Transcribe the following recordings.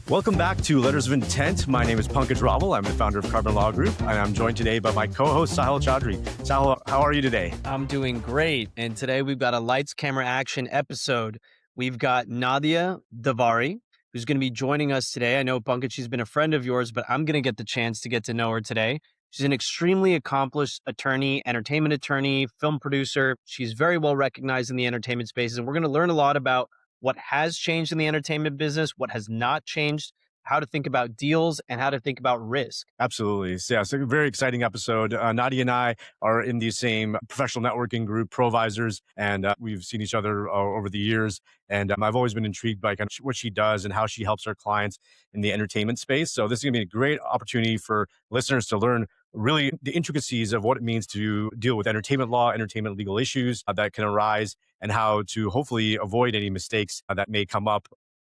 Welcome back to Letters of Intent. My name is Pankaj Raval. I'm the founder of Carbon Law Group, and I'm joined today by my co-host, Sahil Chaudry. Sahil, how are you today? I'm doing great. And today we've got a lights, camera, action episode. We've got Nadia Davari, who's going to be joining us today. I know, Pankaj, she's been a friend of yours, but I'm going to get the chance to get to know her today. She's an extremely accomplished attorney, entertainment attorney, film producer. She's very well recognized in the entertainment spaces. And we're going to learn a lot about what has changed in the entertainment business, what has not changed, how to think about deals, and how to think about risk. Absolutely. So, yeah, it's a very exciting episode. Nadia and I are in the same professional networking group, Provisors, and we've seen each other over the years. And I've always been intrigued by kind of what she does and how she helps her clients in the entertainment space. So this is going to be a great opportunity for listeners to learn really the intricacies of what it means to deal with entertainment law, entertainment legal issues that can arise, and how to hopefully avoid any mistakes that may come up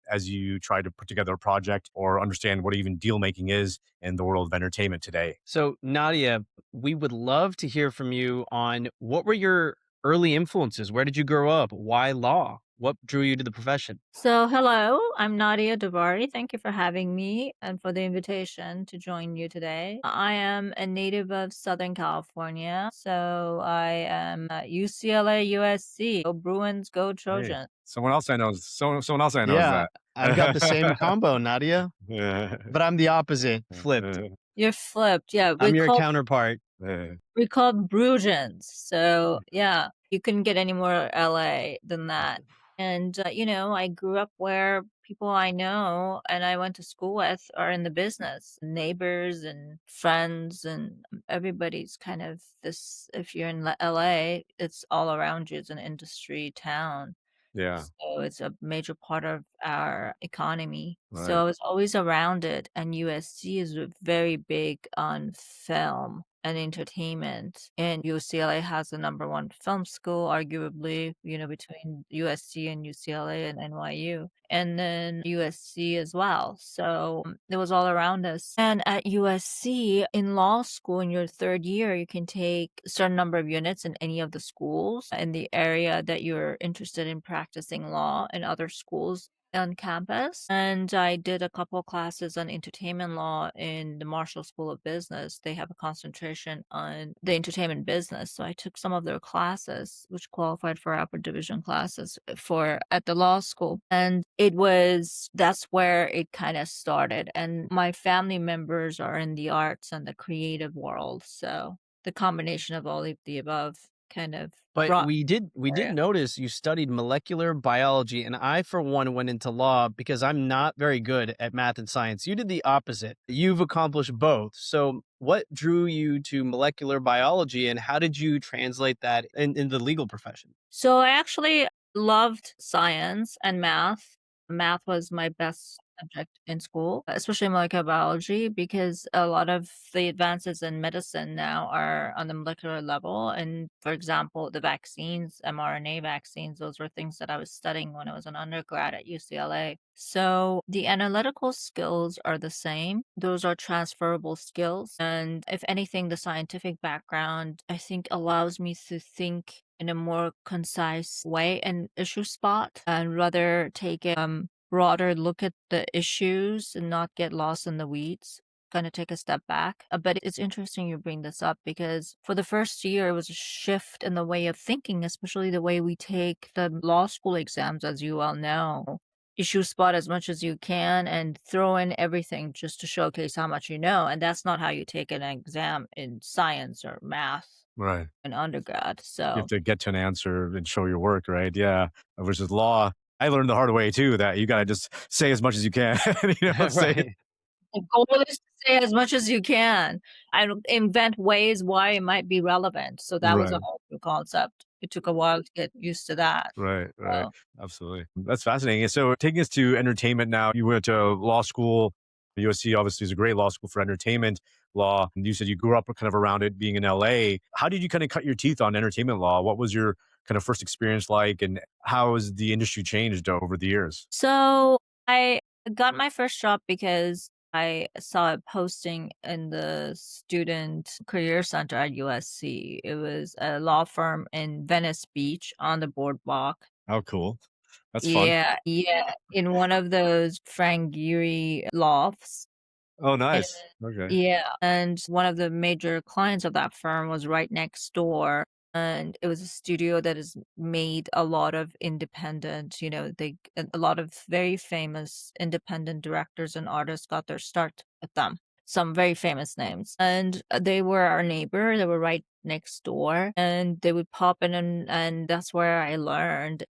as you try to put together a project or understand what even deal making is in the world of entertainment today. So, Nadia, we would love to hear from you on what were your early influences? Where did you grow up? Why law? What drew you to the profession? So, hello, I'm Nadia Davari. Thank you for having me and for the invitation to join you today. I am a native of Southern California. So, I am at UCLA USC. Go Bruins, go Hey, Trojans. someone else I know. Someone else I know is Yeah, that. I've got the same combo, Nadia, but I'm the opposite, flipped. You're flipped. Yeah, I'm your counterpart. we called Brugens. So, yeah, you couldn't get any more LA than that. And, I grew up where people I know and I went to school with are in the business, neighbors and friends, and everybody's kind of this. If you're in LA, it's all around you. It's an industry town. Yeah, So it's a major part of our economy. So right. I was always around it. And USC is very big on film and entertainment. And UCLA has the number one film school, arguably, between USC and UCLA and NYU. And then USC as well. So it was all around us. And at USC, in law school, in your third year, you can take a certain number of units in any of the schools in the area that you're interested in practicing law in other schools on campus. And I did a couple classes on entertainment law in the Marshall School of Business. They have a concentration on the entertainment business. So I took some of their classes, which qualified for upper division classes for at the law school. And that's where it kind of started. And my family members are in the arts and the creative world. So the combination of all of the above kind of But brought we did notice you studied molecular biology, and I, for one, went into law because I'm not very good at math and science. You did the opposite. You've accomplished both. So what drew you to molecular biology, and how did you translate that in the legal profession? So I actually loved science and math. Math was my best subject in school, especially molecular biology, because a lot of the advances in medicine now are on the molecular level. And for example, the vaccines, mRNA vaccines, those were things that I was studying when I was an undergrad at UCLA. So the analytical skills are the same. Those are transferable skills. And if anything, the scientific background, I think, allows me to think in a more concise way and issue spot and rather take a broader look at the issues and not get lost in the weeds. Kind of take a step back. But it's interesting you bring this up because for the first year, it was a shift in the way of thinking, especially the way we take the law school exams, as you well know. Issue spot as much as you can and throw in everything just to showcase how much you know. And that's not how you take an exam in science or math Right. in undergrad. You have So to get to an answer and show your work, right? Yeah. Versus law. I learned the hard way too that you got to just say as much as you can. Say, Right. the goal is to say as much as you can and invent ways why it might be relevant. So that was a right. whole new concept. It took a while to get used to that. Right. So Absolutely. That's fascinating. And so taking us to entertainment now, you went to law school. USC obviously is a great law school for entertainment law. And you said you grew up kind of around it being in LA. How did you kind of cut your teeth on entertainment law? What was your kind of first experience like? And how has the industry changed over the years? So I got my first job because I saw a posting in the Student Career Center at USC. It was a law firm in Venice Beach on the boardwalk. How cool. That's fun. Yeah, yeah, in one of those Frank Gehry lofts. Oh, And nice. Okay. yeah, and one of the major clients of that firm was right next door, and it was a studio that has made a lot of independent, they a lot of very famous independent directors and artists got their start with them. Some very famous names. And they were our neighbor. They were right next door, and they would pop in, and that's where I learned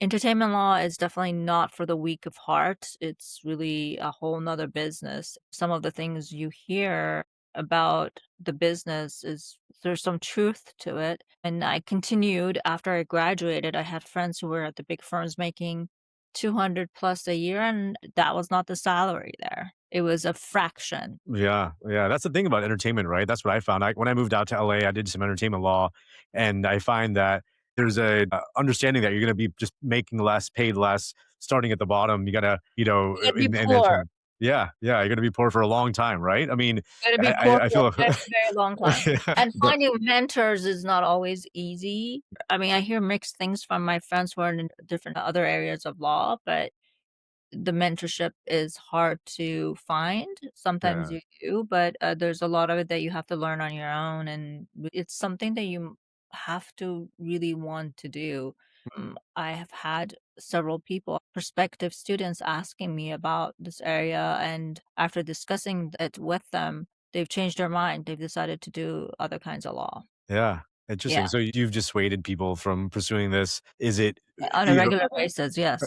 entertainment law is definitely not for the weak of heart. It's really a whole nother business. Some of the things you hear about the business is there's some truth to it. And I continued after I graduated. I had friends who were at the big firms making 200 plus a year, and that was not the salary there. It was a fraction. Yeah, yeah, that's the thing about entertainment, right? That's what I found. When I moved out to LA, I did some entertainment law, and I find that there's a understanding that you're going to be just making less, paid less, starting at the bottom. You got to, You gotta be in poor. entertainment. Yeah, yeah, you're going to be poor for a long time, right? I mean, You gotta be poor I for a feel, very, very long time. yeah, And but finding mentors is not always easy. I mean, I hear mixed things from my friends who are in different other areas of law, but the mentorship is hard to find. Sometimes yeah, you do, but there's a lot of it that you have to learn on your own, and it's something that you have to really want to do. I have had several people, prospective students, asking me about this area, and after discussing it with them, they've changed their mind. They've decided to do other kinds of law. yeah, Yeah, interesting. So you've dissuaded people from pursuing this. Is it, on a you know, regular basis. Yes.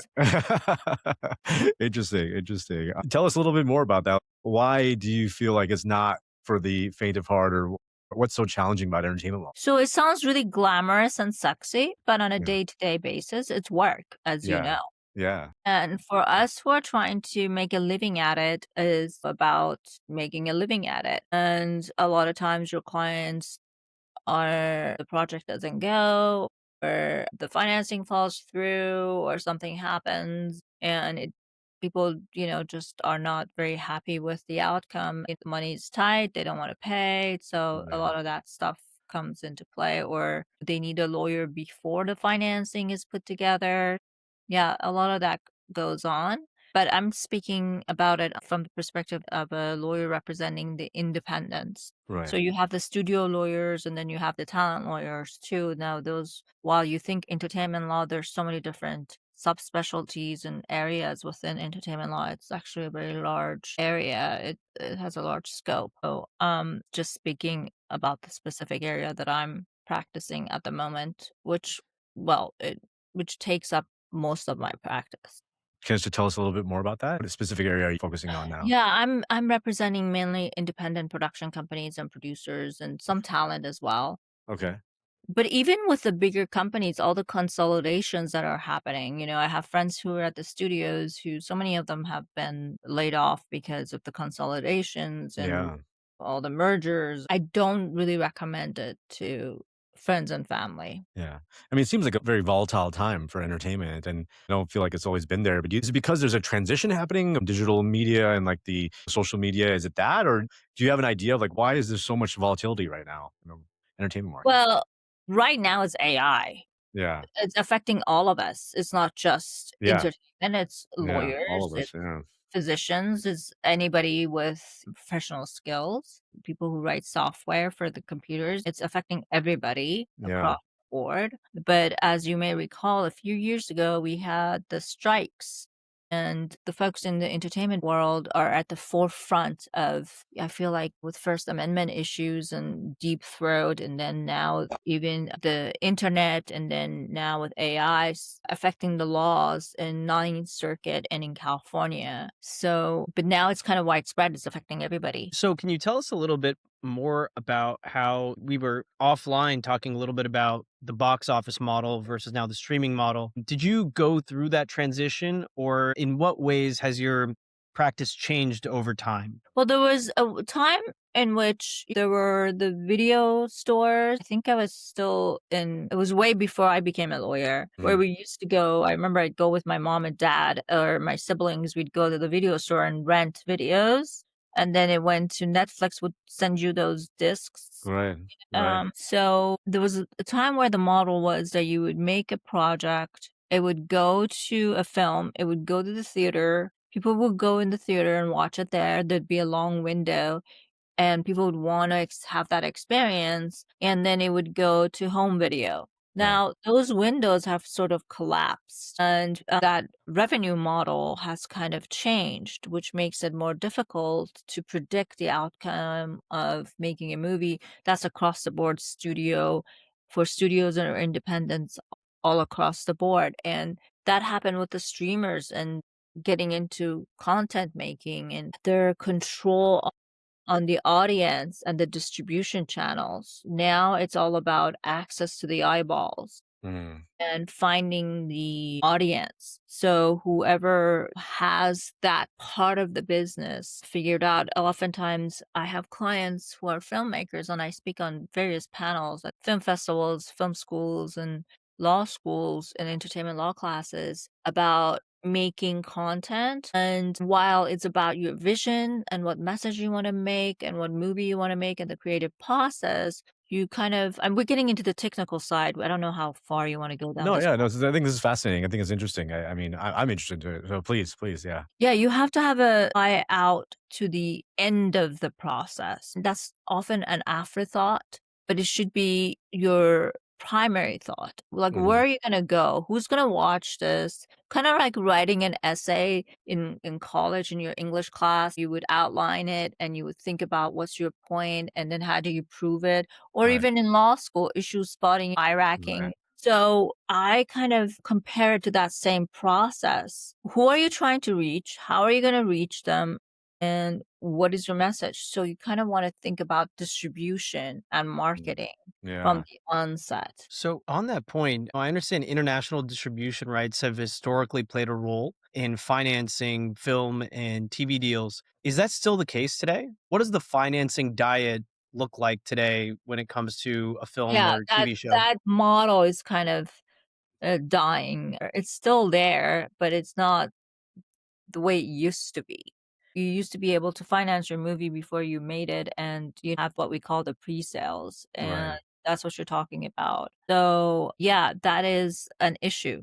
Interesting, interesting. Tell us a little bit more about that. Why do you feel like it's not for the faint of heart, or what's so challenging about entertainment law? So it sounds really glamorous and sexy, but on a Yeah, day-to-day basis, it's work, as you yeah, know. yeah, And for us who are trying to make a living at it is about making a living at it. And a lot of times your clients or the project doesn't go, or the financing falls through, or something happens, and people, just are not very happy with the outcome. If the money's tight, they don't want to pay. So a yeah. lot of that stuff comes into play, or they need a lawyer before the financing is put together. Yeah, a lot of that goes on. But I'm speaking about it from the perspective of a lawyer representing the independents. So Right. you have the studio lawyers and then you have the talent lawyers too. Now those, while you think entertainment law, there's so many different subspecialties and areas within entertainment law. It's actually a very large area. It has a large scope. So just speaking about the specific area that I'm practicing at the moment, well, it which takes up most of my practice. Can you just tell us a little bit more about that? What specific area are you focusing on now? Yeah, I'm representing mainly independent production companies and producers and some talent as well. Okay. But even with the bigger companies, all the consolidations that are happening, I have friends who are at the studios who so many of them have been laid off because of the consolidations and Yeah. all the mergers. I don't really recommend it to friends and family. Yeah. I mean, it seems like a very volatile time for entertainment, and I don't feel like it's always been there. But is it because there's a transition happening of digital media and like the social media? Is it that, or do you have an idea of like why is there so much volatility right now in the entertainment market? Well, right now it's AI. Yeah. It's affecting all of us. It's not just Yeah. entertainment, it's Yeah. All lawyers, of us. it's Yeah. physicians, it's anybody with professional skills, people who write software for the computers. It's affecting everybody Yeah. across the board. But as you may recall, a few years ago, we had the strikes, and the folks in the entertainment world are at the forefront of, I feel like, with First Amendment issues and Deep Throat, and then now even the internet, and then now with AI affecting the laws in Ninth Circuit and in California. So, but now it's kind of widespread. It's affecting everybody. So, can you tell us a little bit more about how we were offline talking a little bit about the box office model versus now the streaming model? Did you go through that transition, or in what ways has your practice changed over time? Well, there was a time in which there were the video stores. I think I was still in, it was way before I became a lawyer, where Mhm. we used to go. I remember I'd go with my mom and dad or my siblings. We'd go to the video store and rent videos. And then it went to Netflix would send you those discs. Right. Right. So there was a time where the model was that you would make a project It would go to a film, it would go to the theater, people would go in the theater and watch it there, there'd be a long window, and people would wanna have that experience, and then it would go to home video. Right. Now, those windows have sort of collapsed, and, that revenue model has kind of changed, which makes it more difficult to predict the outcome of making a movie that's across the board for studios or independents all across the board, and that happened with the streamers and getting into content making and their control on the audience and the distribution channels. Now it's all about access to the eyeballs Mm. and finding the audience. So whoever has that part of the business figured out, oftentimes I have clients who are filmmakers and I speak on various panels at film festivals, film schools, and law schools and entertainment law classes about making content. And while it's about your vision and what message you want to make and what movie you want to make and the creative process, you kind of and we're getting into the technical side. I don't know how far you wanna go down No, this yeah, no, path. I think this is fascinating. I think it's interesting. I mean, I'm interested in it. So please, yeah. Yeah, you have to have a eye out to the end of the process. That's often an afterthought, but it should be your primary thought. Like, where Mhm. are you gonna go? Who's gonna watch this? Kinda like writing an essay in college in your English class. You would outline it and you would think about what's your point and then how do you prove it? Or Right, even in law school, issue spotting, eye racking. right. So I kind of compare it to that same process. Who are you trying to reach? How are you going to reach them? And what is your message? So you kind of want to think about distribution and Mm. marketing from Yeah, the onset. So, on that point, I understand international distribution rights have historically played a role in financing film and TV deals. Is that still the case today? What does the financing diet look like today when it comes to a film Yeah, or that TV show? that model is kind of dying. It's still there, but it's not the way it used to be. You used to be able to finance your movie before you made it, and you have what we call the pre-sales, and right. that's what you're talking about. So, yeah, that is an issue.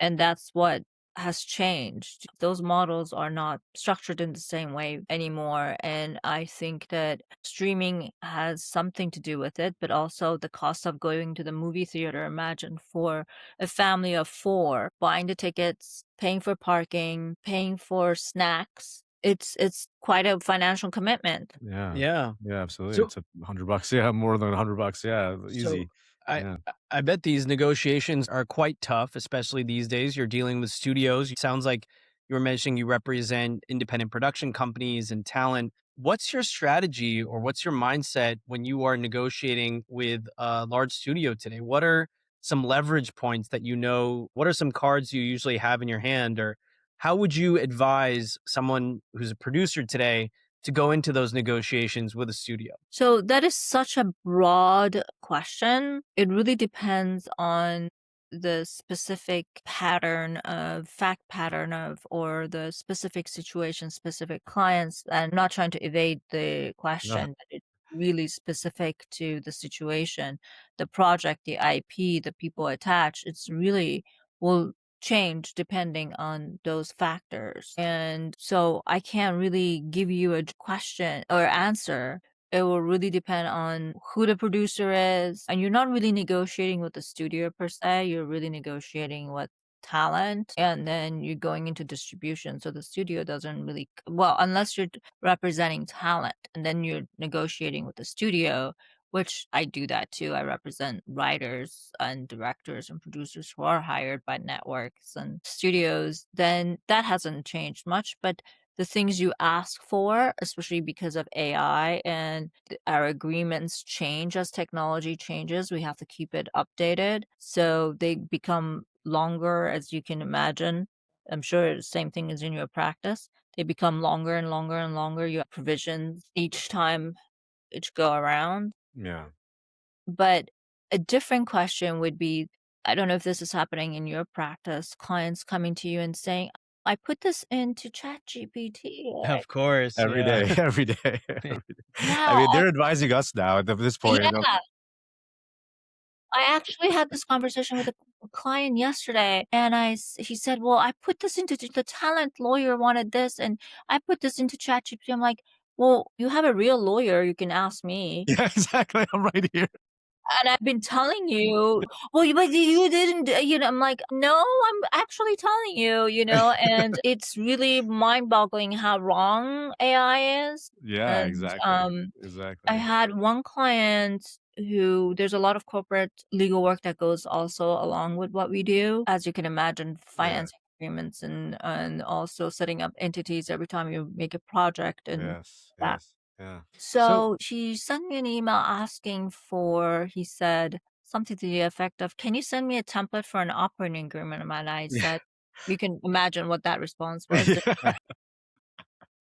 And that's what has changed. Those models are not structured in the same way anymore. And I think that streaming has something to do with it, but also the cost of going to the movie theater. Imagine for a family of four buying the tickets, paying for parking, paying for snacks. It's quite a financial commitment. Yeah. Yeah. Yeah, absolutely. So, It's $100. Yeah, more than $100. Yeah, so easy. I Yeah. I bet these negotiations are quite tough, especially these days. You're dealing with studios. It sounds like you were mentioning you represent independent production companies and talent. What's your strategy or what's your mindset when you are negotiating with a large studio today? What are some leverage points that you know? What are some cards you usually have in your hand? Or how would you advise someone who's a producer today to go into those negotiations with a studio? So that is such a broad question. It really depends on the specific fact pattern of, or the specific situation, specific clients. And I'm not trying to evade the Yeah. question, but it's really specific to the situation, the project, the IP, the people attached. It's really will change depending on those factors. And so I can't really give you a question or answer. It will really depend on who the producer is, and you're not really negotiating with the studio per se, you're really negotiating with talent, and then you're going into distribution, so the studio doesn't really well, unless you're representing talent, and then you're negotiating with the studio, which I do that too. I represent writers and directors and producers who are hired by networks and studios, then that hasn't changed much, but the things you ask for, especially because of AI and our agreements change as technology changes. We have to keep it updated. So they become longer, as you can imagine. I'm sure the same thing is in your practice. They become longer and longer and longer. You have provisions each time, each go around. Yeah. But a different question would be, I don't know if this is happening in your practice, clients coming to you and saying, I put this into ChatGPT. Of course, Every yeah. day, every day, every day. I Yeah, mean, they're advising us now at this point. yeah. I actually had this conversation with a a client yesterday, and he said, well, I put this into the talent lawyer wanted this, and I put this into ChatGPT. I'm like, well, you have a real lawyer. You can ask me. Yeah, exactly. I'm right here. And I've been telling you, well, but you didn't, I'm like, no, I'm actually telling you, and it's really mind-boggling how wrong AI is. Yeah, And exactly. I Exactly. had one client who there's a lot of corporate legal work that goes also along with what we do. As you can imagine, Yeah. financing agreements and also setting up entities every time you make a project and Yes. that. Yes. Yeah. So So she sent me an email asking for, he said, something to the effect of, can you send me a template for an operating agreement? And I yeah. said, you can imagine what that response was. Yeah.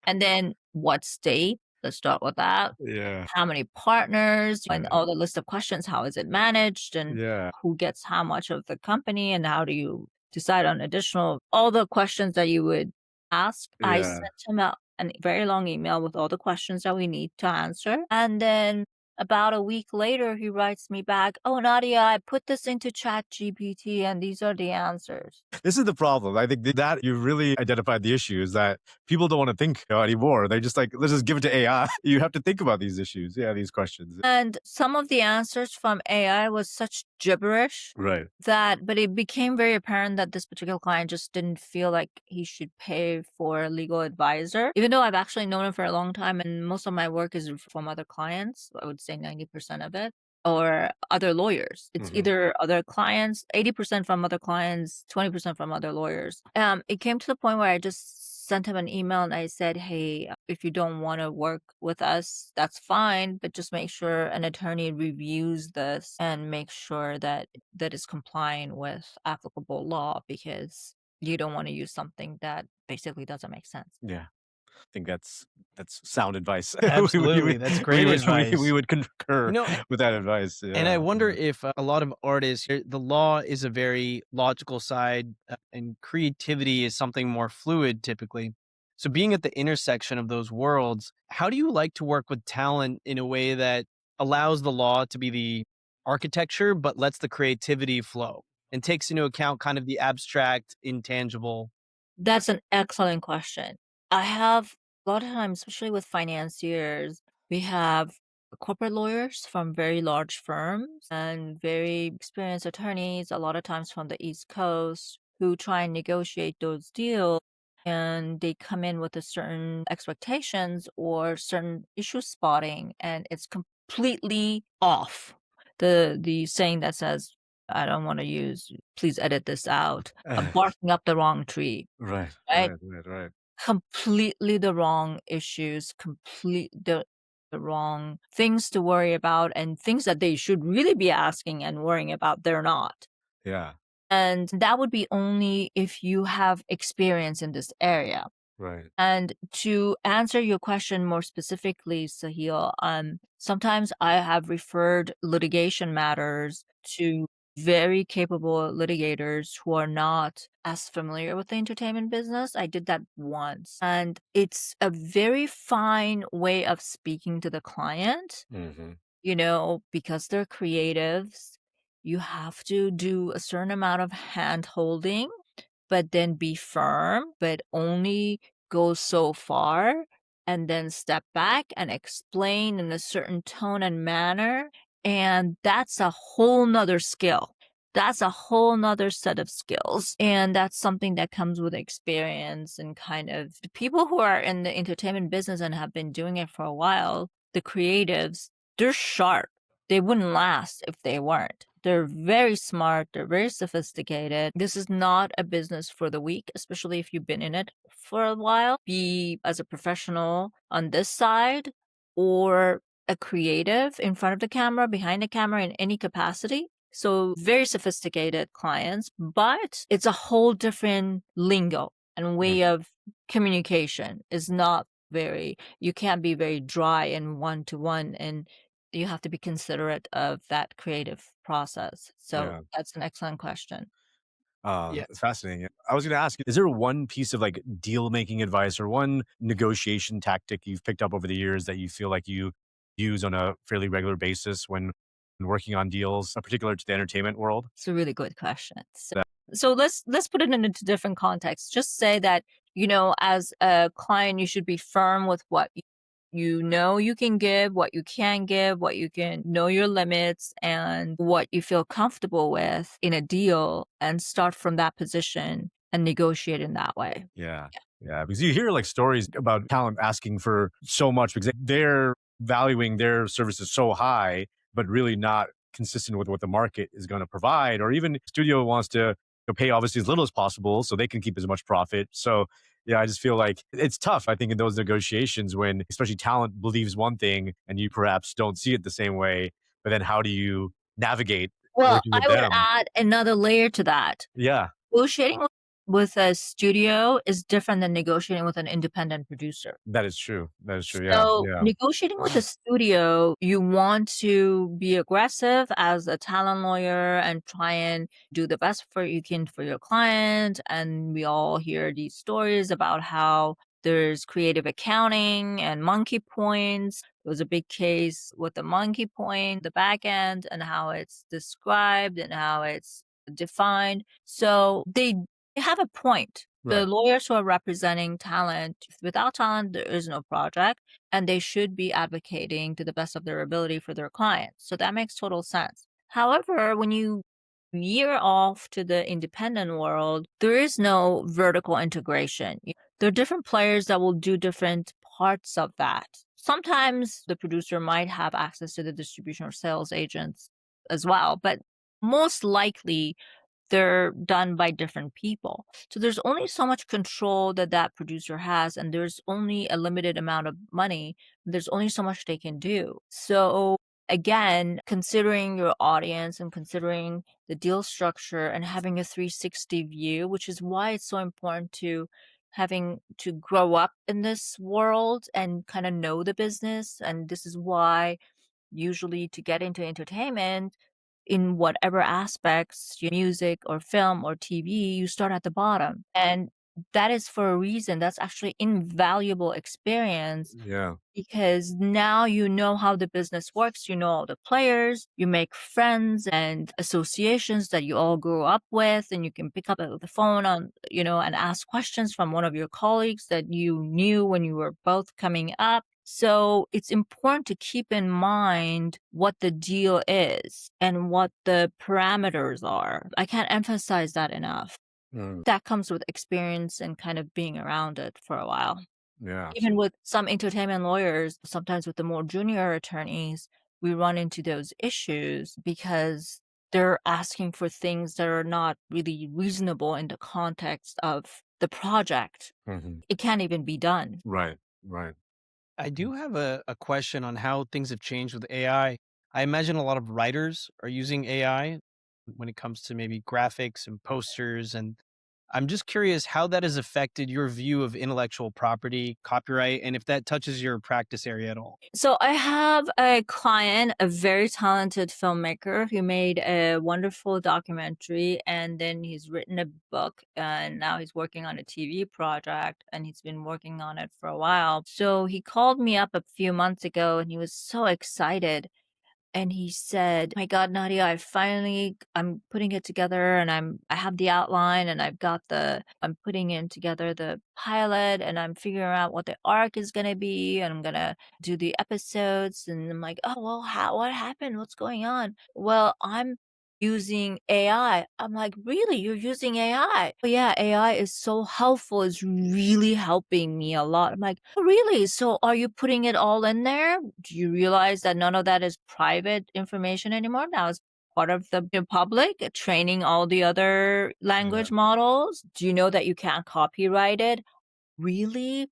And then what state? Let's start with that. Yeah. How many partners and Right. all the list of questions. How is it managed and Yeah. who gets how much of the company and how do you decide on additional all the questions that you would ask. I Yeah. sent him out a very long email with all the questions that we need to answer. And then about a week later, he writes me back, oh, Nadia, I put this into Chat GPT and these are the answers. This is the problem. I think that you really identified the issue is that people don't want to think anymore. They're just like, let's just give it to AI. You have to think about these issues. Yeah, these questions. And some of the answers from AI was such gibberish Right. but it became very apparent that this particular client just didn't feel like he should pay for a legal advisor. Even though I've actually known him for a long time and most of my work is from other clients, I would say 90% of it, or other lawyers. It's Hmm. either other clients, 80% from other clients, 20% from other lawyers. It came to the point where I just sent him an email and I said, hey, if you don't want to work with us, that's fine, but just make sure an attorney reviews this and make sure that is complying with applicable law because you don't want to use something that basically doesn't make sense. Yeah. I think that's sound advice. Absolutely. That's great We advice. would concur You know, with that advice. and I Yeah. wonder Yeah. if a lot of artists, the law is a very logical side, and creativity is something more fluid typically. So, being at the intersection of those worlds, how do you like to work with talent in a way that allows the law to be the architecture, but lets the creativity flow and takes into account kind of the abstract, intangible? That's an excellent question. I have a lot of times, especially with financiers, we have corporate lawyers from very large firms and very experienced attorneys, a lot of times from the East Coast, who try and negotiate those deals. And they come in with a certain expectations or certain issue spotting, and it's completely off. The saying that says, I don't want to use, please edit this out, barking up the wrong tree, Right. right? Right. Right. Right. Completely the wrong issues, complete the wrong things to worry about and things that they should really be asking and worrying about, they're not. Yeah. And that would be only if you have experience in this area. Right. And to answer your question more specifically, Sahil, sometimes I have referred litigation matters to very capable litigators who are not as familiar with the entertainment business. I did that once, and it's a very fine way of speaking to the client, Hmm. because they're creatives. You have to do a certain amount of hand holding but then be firm, but only go so far, and then step back and explain in a certain tone and manner. And that's a whole nother skill. That's a whole nother set of skills. And that's something that comes with experience and kind of the people who are in the entertainment business and have been doing it for a while, the creatives, they're sharp. They wouldn't last if they weren't. They're very smart, they're very sophisticated. This is not a business for the weak, especially if you've been in it for a while. Be as a professional on this side or a creative in front of the camera, behind the camera in any capacity. So very sophisticated clients, but it's a whole different lingo and way of communication is not you can't be very dry and one to one and you have to be considerate of that creative process. So Yeah. that's an excellent question. Yeah. It's fascinating. I was going to ask, is there one piece of like deal making advice or one negotiation tactic you've picked up over the years that you feel like you use on a fairly regular basis when and working on deals, particular to the entertainment world? It's a really good question. So let's put it into different contexts. Just say that, as a client, you should be firm with what you know you can give, what you can give, what you can know your limits, and what you feel comfortable with in a deal, and start from that position and negotiate in that way. Yeah. Yeah. Because you hear like stories about talent asking for so much because they're valuing their services so high, but really not consistent with what the market is going to provide. Or even studio wants to pay obviously as little as possible so they can keep as much profit. So yeah, I just feel like it's tough, I think, in those negotiations when especially talent believes one thing and you perhaps don't see it the same way. But then how do you navigate Well, working with I would them? add another layer to that. Yeah, Negotiating with a studio is different than negotiating with an independent producer. that is true. That is true. Yeah. So, Yeah. negotiating with a studio, you want to be aggressive as a talent lawyer and try and do the best for you can for your client. And we all hear these stories about how there's creative accounting and monkey points. There was a big case with the monkey point, the back end, and how it's described and how it's defined. So they have a point. The Right. lawyers who are representing talent, without talent, there is no project, and they should be advocating to the best of their ability for their clients. So that makes total sense. However, when you veer off to the independent world, there is no vertical integration. There are different players that will do different parts of that. Sometimes the producer might have access to the distribution or sales agents as well, but most likely they're done by different people. So there's only so much control that that producer has, and there's only a limited amount of money. There's only so much they can do. So again, considering your audience and considering the deal structure and having a 360 view, which is why it's so important to having to grow up in this world and kind of know the business. And this is why usually to get into entertainment in whatever aspects, your music or film or TV, you start at the bottom. And that is for a reason. That's actually invaluable experience Yeah. because now you know how the business works, you know all the players, you make friends and associations that you all grew up with, and you can pick up the phone and ask questions from one of your colleagues that you knew when you were both coming up. So it's important to keep in mind what the deal is and what the parameters are. I can't emphasize that enough. Mm, That comes with experience and kind of being around it for a while. yeah. Even with some entertainment lawyers, sometimes with the more junior attorneys, we run into those issues because they're asking for things that are not really reasonable in the context of the project. Mhm. It can't even be done. Right. Right. I do have a question on how things have changed with AI. I imagine a lot of writers are using AI when it comes to maybe graphics and posters. And I'm just curious how that has affected your view of intellectual property, copyright, and if that touches your practice area at all. So I have a client, a very talented filmmaker who made a wonderful documentary, and then he's written a book, and now he's working on a TV project, and he's been working on it for a while. So he called me up a few months ago and he was so excited and he said, "My God, Nadia, I'm putting it together and I have the outline and I'm putting in together the pilot and I'm figuring out what the arc is going to be and I'm going to do the episodes." And I'm like, "Oh, well, what happened? What's going on?" "Well, I'm using AI." I'm like, "Really? You're using AI?" "Oh, yeah, AI is so helpful. It's really helping me a lot." I'm like, "Oh, really? So are you putting it all in there? Do you realize that none of that is private information anymore? Now it's part of the public, training all the other Yeah. language models. Do you know that you can't copyright it?" "Really?"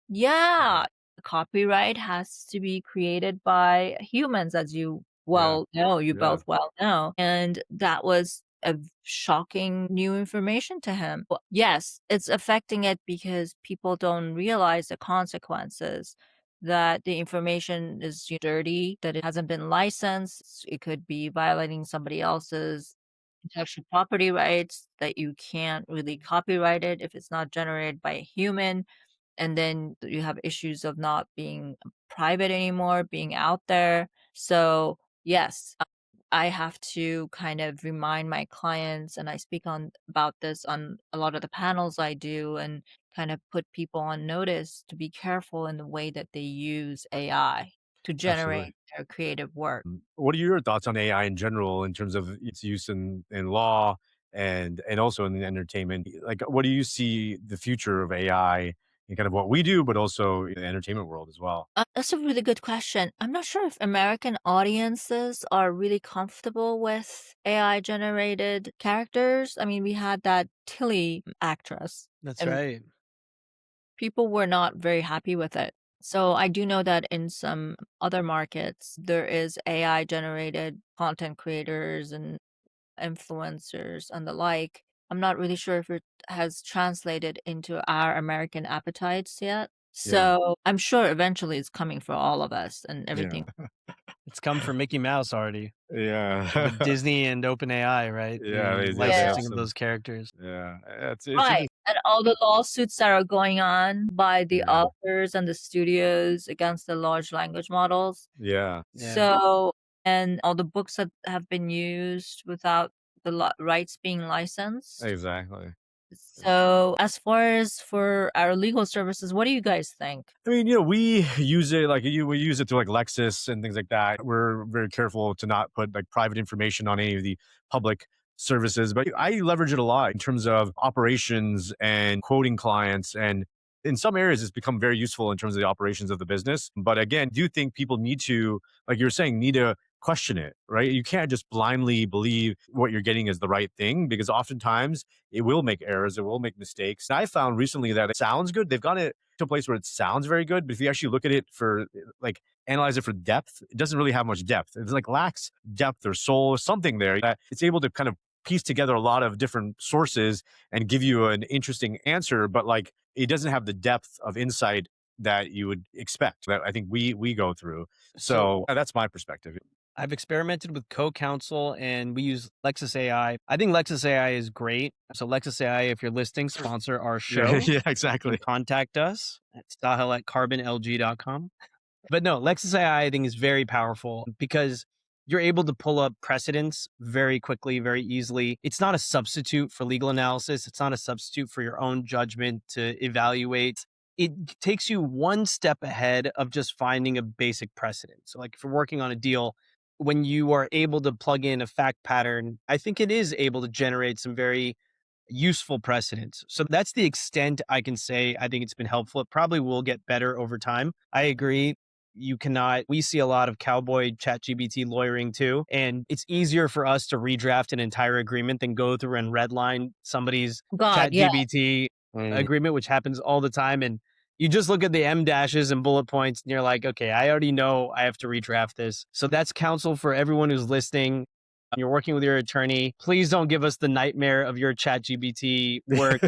Yeah. Yeah, copyright has to be created by humans, as you Yeah. well know, you Yeah. both well know, and that was a shocking new information to him. Well, yes, it's affecting it because people don't realize the consequences, that the information is dirty, that it hasn't been licensed, it could be violating somebody else's intellectual property rights, that you can't really copyright it if it's not generated by a human. And then you have issues of not being private anymore, being out there. So, yes. I have to kind of remind my clients, and I speak on about this on a lot of the panels I do, and kind of put people on notice to be careful in the way that they use AI to Absolutely. generate their creative work. What are your thoughts on AI in general in terms of its use in law and also in the entertainment? Like, what do you see the future of AI in kind of what we do, but also in the entertainment world as well? That's a really good question. I'm not sure if American audiences are really comfortable with AI generated characters. I mean, we had that Tilly actress, That's and right. people were not very happy with it. So I do know that in some other markets, there is AI generated content creators and influencers and the like. I'm not really sure if it has translated into our American appetites yet. Yeah. So I'm sure eventually it's coming for all of us and Yeah. everything. It's come for Mickey Mouse already with Yeah. Disney and OpenAI, right? Yeah. The They Yeah, have licensing of some. those characters. Yeah. It's right. interesting. And all the lawsuits that are going on by the Yeah. authors and the studios against the large language models. Yeah. Yeah. So, and all the books that have been used without the rights being licensed. Exactly. So, as far as for our legal services, what do you guys think? I mean, we use it we use it to like Lexus and things like that. We're very careful to not put like private information on any of the public services, but I leverage it a lot in terms of operations and quoting clients. And in some areas, it's become very useful in terms of the operations of the business. But again, do you think people need to, like you're saying, need to question it, right? You can't just blindly believe what you're getting is the right thing because oftentimes it will make errors, it will make mistakes. And I found recently that it sounds good. They've got it to a place where it sounds very good, but if you actually look at it for like analyze it for depth, it doesn't really have much depth. It's like lacks depth or soul or something there that it's able to kind of piece together a lot of different sources and give you an interesting answer, but like it doesn't have the depth of insight that you would expect that I think we go through. So So that's my perspective. I've experimented with Co-Counsel and we use Lexus AI. I think Lexus AI is great. So Lexus AI, if you're listening, sponsor our Yeah, show. yeah, You exactly. can contact us at Sahil at carbonlg.com. But no, Lexus AI I think is very powerful because you're able to pull up precedents very quickly, very easily. It's not a substitute for legal analysis. It's not a substitute for your own judgment to evaluate. It takes you one step ahead of just finding a basic precedent. So, like if you're working on a deal, when you are able to plug in a fact pattern, I think it is able to generate some very useful precedents. So that's the extent I can say I think it's been helpful. It probably will get better over time. I agree. You cannot, we see a lot of cowboy ChatGPT lawyering too. And it's easier for us to redraft an entire agreement than go through and redline somebody's God, yeah. ChatGPT Mm. agreement, which happens all the time. And you just look at the M dashes and bullet points and you're like, okay, I already know I have to redraft this. So that's counsel for everyone who's listening. You're working with your attorney. Please don't give us the nightmare of your ChatGPT work.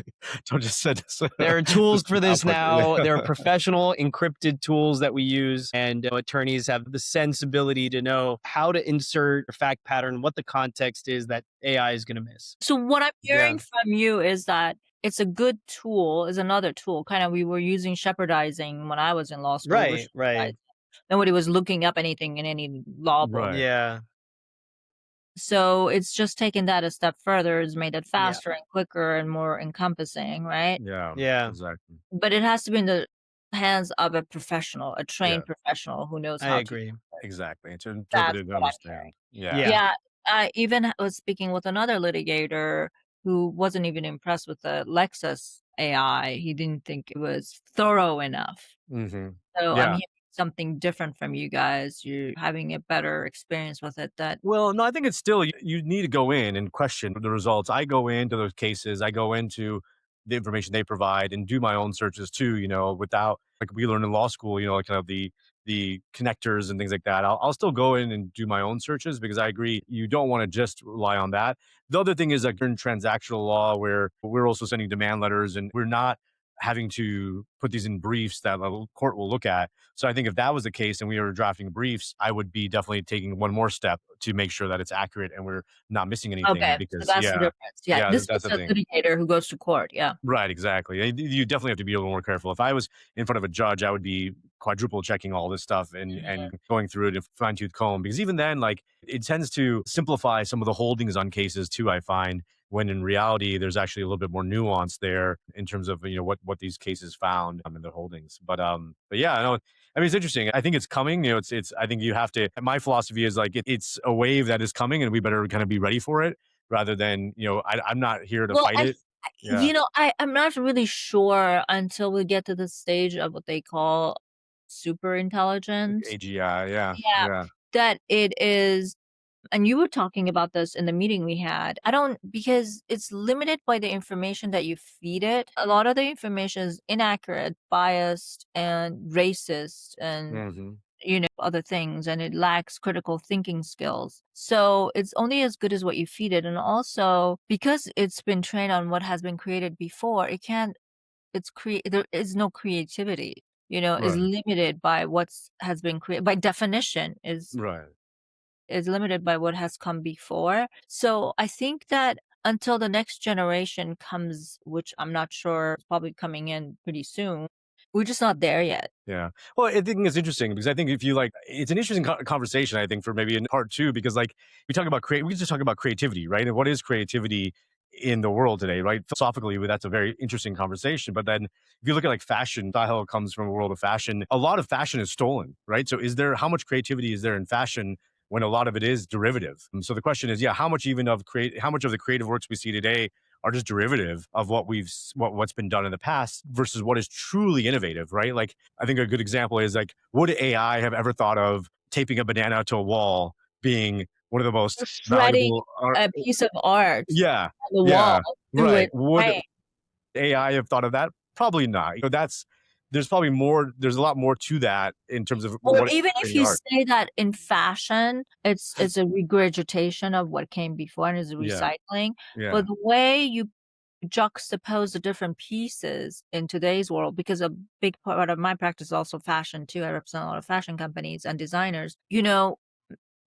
Don't just send us There are tools just for this output. now. There are professional encrypted tools that we use, and attorneys have the sensibility to know how to insert a fact pattern, what the context is that AI is going to miss. So what I'm Yeah. hearing from you is that it's a good tool, is another tool. Kind of we were using shepherdizing when I was in law school. We were Right. shepherdizing. Nobody was looking up anything in any law book. Right. Yeah. So it's just taken that a step further, has made it Yeah. faster and quicker and more encompassing, right? Yeah. Yeah. Exactly. But it has to be in the hands of a professional, a Yeah. trained professional who knows I how to. agree. Exactly. And to interpret That's it and what I'm hearing. understand. Yeah. Yeah. Yeah, I even was speaking with another litigator who wasn't even impressed with the Lexus AI. He didn't think it was thorough enough. Hmm. So I'm Yeah. hearing something different from you guys. You're having a better experience with it that Well, no, I think it's still you need to go in and question the results. I go into those cases, I go into the information they provide and do my own searches too, without like we learn in law school, like kind of the connectors and things like that. I'll still go in and do my own searches because I agree you don't want to just rely on that. The other thing is like in transactional law where we're also sending demand letters and we're not having to put these in briefs that the court will look at. So I think if that was the case and we were drafting briefs, I would be definitely taking one more step to make sure that it's accurate and we're not missing anything okay, so because that's the difference. Yeah, this that's was the a thing. litigator who goes to court. Yeah. Right, exactly. And you definitely have to be a little more careful. If I was in front of a judge, I would be quadruple checking all this stuff and Mhm. going through it and fine tooth comb. Because even then, like it tends to simplify some of the holdings on cases too, I find, when in reality there's actually a little bit more nuance there in terms of what these cases found in their holdings. But yeah, I know. I mean, it's interesting. I think it's coming. It's. I think you have to. My philosophy is like it's a wave that is coming, and we better kind of be ready for it rather than I'm not here to Well, fight it. Yeah, I'm not really sure until we get to the stage of what they call super like intelligence. AGI. Yeah, Yeah, yeah. that it is, and you were talking about this in the meeting we had. I don't, because it's limited by the information that you feed it. A lot of the information is inaccurate, biased, and racist, and Hmm. other things, and it lacks critical thinking skills. So it's only as good as what you feed it. And also because it's been trained on what has been created before, it can't it's create there is no creativity, is Right, limited by what's has been created by definition, right. is limited by what has come before. So I think that until the next generation comes, which I'm not sure is probably coming in pretty soon, we're just not there yet. Yeah. Well, I think it's interesting because I think if you like, it's an interesting conversation, I think, for maybe in part two, because like we just talk about creativity, right? And what is creativity in the world today, right? Philosophically, that's a very interesting conversation. But then if you look at like fashion, Sahil comes from a world of fashion. A lot of fashion is stolen, right? So how much creativity is there in fashion when a lot of it is derivative? And so the question is, yeah, how much of the creative works we see today are just derivative of what's been done in the past versus what is truly innovative, right? Like I think a good example is like, would AI have ever thought of taping a banana to a wall being one of the most Or shredding valuable a piece of art yeah, on the wall yeah, through right. its Would brain. AI have thought of that? Probably not. There's a lot more to that in terms of Or what even if creating you art. say that in fashion, it's a regurgitation of what came before and is a Yeah, recycling, yeah. but the way you juxtapose the different pieces in today's world, because a big part of my practice is also fashion too. I represent a lot of fashion companies and designers.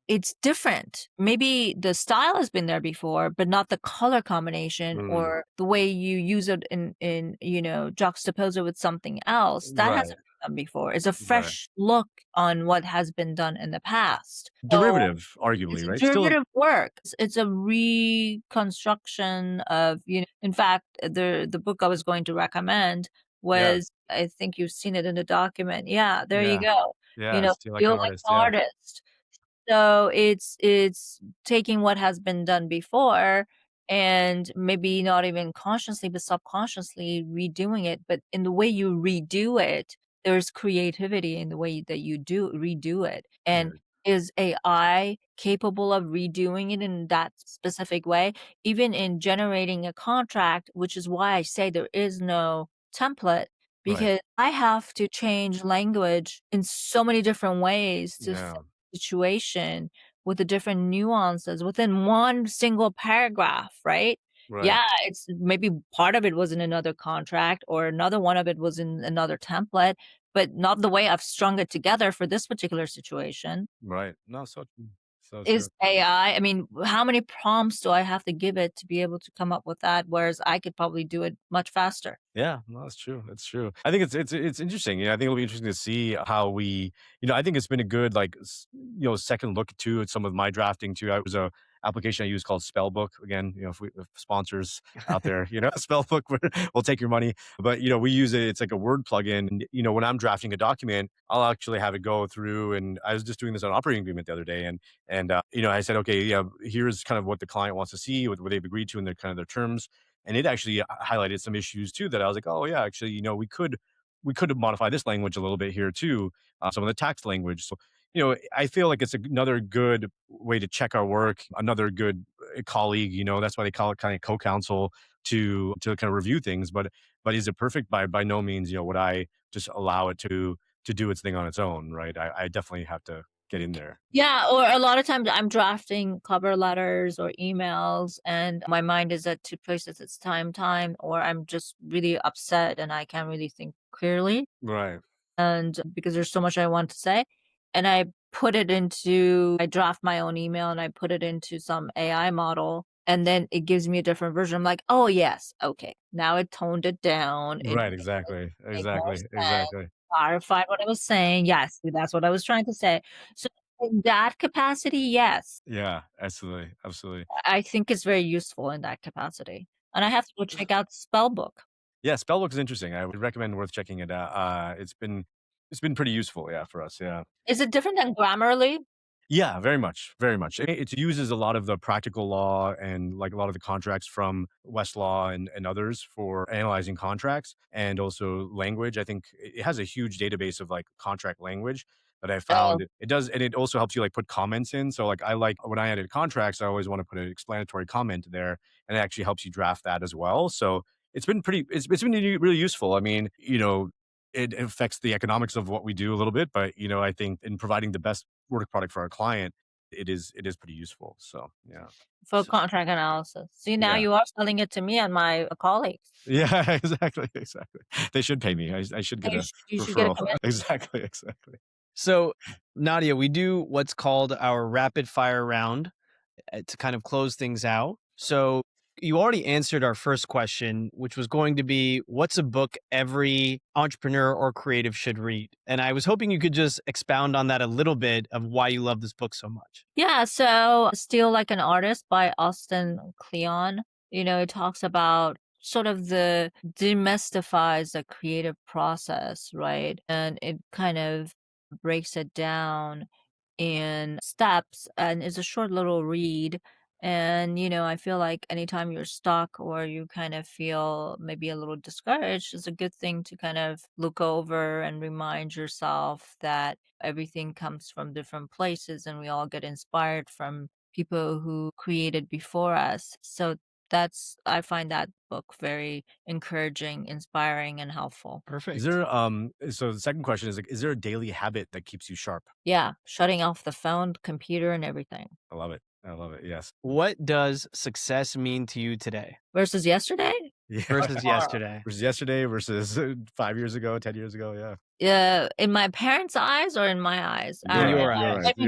It's different. Maybe the style has been there before, but not the color combination Mm, or the way you use it juxtapose it with something else. That right, hasn't been done before. It's a right. fresh look on what has been done in the past. So Derivative, it's arguably, a right? Still, derivative work. It's a reconstruction of, in fact, the book I was going to recommend yeah, was, I think you've seen it in the document. Yeah, there you yeah, go. yeah. Still like Feel an like artist. an Yeah, artist. So it's taking what has been done before and maybe not even consciously, but subconsciously redoing it. But in the way you redo it, there's creativity in the way that you do redo it. And right, is AI capable of redoing it in that specific way? Even in generating a contract, which is why I say there is no template, right. because I have to change language in so many different ways to Yeah, situation with the different nuances within one single paragraph, right? right. Yeah, it's maybe part of it was in another contract or another one of it was in another template, but not the way I've strung it together for this particular situation. Right. No, so true. So true. Is AI, I mean, how many prompts do I have to give it to be able to come up with that? Whereas I could probably do it much faster. Yeah, no, that's true. That's true. I think it's interesting. I think it'll be interesting to see how I think it's been a good second look too at some of my drafting too. I was a application I use called Spellbook. Again, if sponsors out there, Spellbook, we'll take your money. But we use it. It's like a word plugin. And when I'm drafting a document, I'll actually have it go through. And I was just doing this on operating agreement the other day, and I said, okay, yeah, here's kind of what the client wants to see, what they've agreed to in their terms, and it actually highlighted some issues too that I was like, oh yeah, actually, we could modify this language a little bit here too, some of the tax language. So, I feel like it's another good way to check our work, another good colleague. That's why they call it kind of co-counsel to kind of review things. But is it perfect? By no means. Would I just allow it to do its thing on its own? Right? I definitely have to get in there. Yeah, or a lot of times I'm drafting cover letters or emails and my mind is at two places at the time, or I'm just really upset and I can't really think clearly. Right. And because there's so much I want to say, and I draft my own email and I put it into some AI model, and then it gives me a different version. I'm like, oh yes, okay. Now it toned it down. It Right. Exactly. make more Exactly. sense. Exactly. clarified what I was saying. Yes, that's what I was trying to say. So in that capacity, yes, Yeah, absolutely, absolutely. I think it's very useful in that capacity. And I have to go check out Spellbook. Yeah, Spellbook is interesting. I would recommend worth checking it out. It's been pretty useful, yeah, for us. Yeah. Is it different than Grammarly? Yeah, very much, very much. It uses a lot of the practical law and like a lot of the contracts from Westlaw and others for analyzing contracts and also language. I think it has a huge database of like contract language that I Oh, found. It does, and it also helps you like put comments in. So like I like when I edit contracts, I always want to put an explanatory comment there, and it actually helps you draft that as well. So it's been really useful. I mean, it affects the economics of what we do a little bit, but I think in providing the best work product for our client, it is pretty useful. So yeah. for contract analysis. See, now Yeah. you are selling it to me and my colleagues. Yeah, exactly, exactly. They should pay me. I should get a You should get a referral. commission. Exactly, exactly. So, Nadia, we do what's called our rapid fire round to kind of close things out. So, you already answered our first question, which was going to be what's a book every entrepreneur or creative should read? And I was hoping you could just expound on that a little bit of why you love this book so much. Yeah, so Steal Like an Artist by Austin Kleon. It talks about sort of the demystifies the creative process, right? And it kind of breaks it down in steps and it's a short little read. And, I feel like anytime you're stuck or you kind of feel maybe a little discouraged, it's a good thing to kind of look over and remind yourself that everything comes from different places and we all get inspired from people who created before us. So I find that book very encouraging, inspiring, and helpful. Is Perfect. there so the second question is like, is there a daily habit that keeps you sharp? Yeah, shutting off the phone, computer, and everything. I love it. I love it. Yes. What does success mean to you today Versus yesterday? Yeah. versus Tomorrow. yesterday? Versus yesterday versus 5 years ago, 10 years ago. Yeah. Yeah, in my parents' eyes or in my eyes? In your Your eyes. eyes. In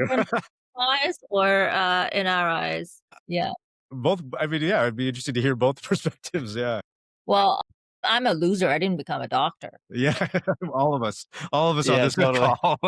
my eyes or, in our eyes? Yeah. Both. I mean, yeah, I'd be interested to hear both perspectives. Yeah. Well, I'm a loser, I didn't become a doctor. Yeah. All of us on Yeah, this totally. call.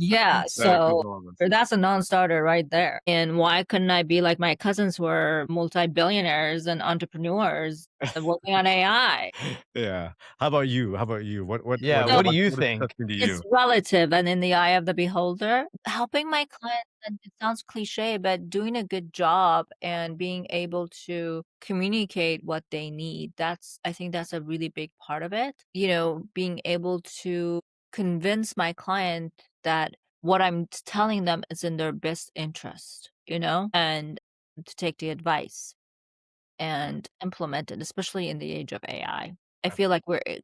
Yeah, That includes so all of us. that's a non-starter right there. And why couldn't I be like my cousins who are multi-billionaires and entrepreneurs working on AI? Yeah. How about you? How about you? Yeah, what do you what is think? interesting to It's you? relative and in the eye of the beholder. Helping my clients, and it sounds cliche, but doing a good job and being able to communicate what they need, I think that's a really big part of it. Being able to convince my client that what I'm telling them is in their best interest, and to take the advice and implement it, especially in the age of AI. I feel like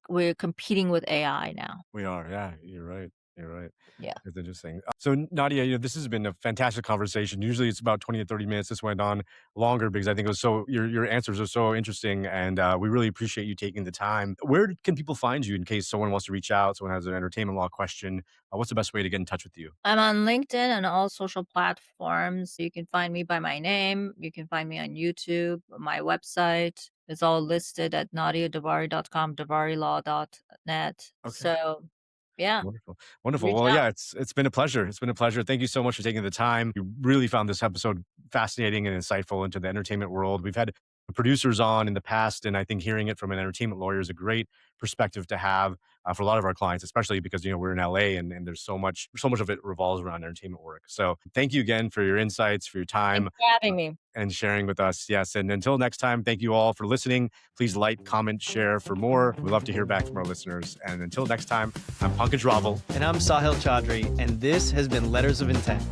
we're competing with AI now. We are. Yeah, you're right. You're right. Yeah. It's interesting. So Nadia, this has been a fantastic conversation. Usually it's about 20 to 30 minutes. This went on longer because I think it was your answers are so interesting and we really appreciate you taking the time. Where can people find you in case someone wants to reach out, someone has an entertainment law question? What's the best way to get in touch with you? I'm on LinkedIn and all social platforms. You can find me by my name. You can find me on YouTube. My website is all listed at nadiadavari.com, davarilaw.net. Okay. So, yeah, Wonderful. Wonderful. reach Well, out. yeah, it's been a pleasure. It's been a pleasure. Thank you so much for taking the time. You really found this episode fascinating and insightful into the entertainment world. We've had producers on in the past, and I think hearing it from an entertainment lawyer is a great perspective to have for a lot of our clients, especially because we're in LA and there's so much of it revolves around entertainment work. So thank you again for your insights, for your Thanks time, for having me. and sharing with us. Yes. And until next time, thank you all for listening. Please like, comment, share for more. We love to hear back from our listeners. And until next time, I'm Pankaj Raval. And I'm Sahil Chaudry, and this has been Letters of Intent.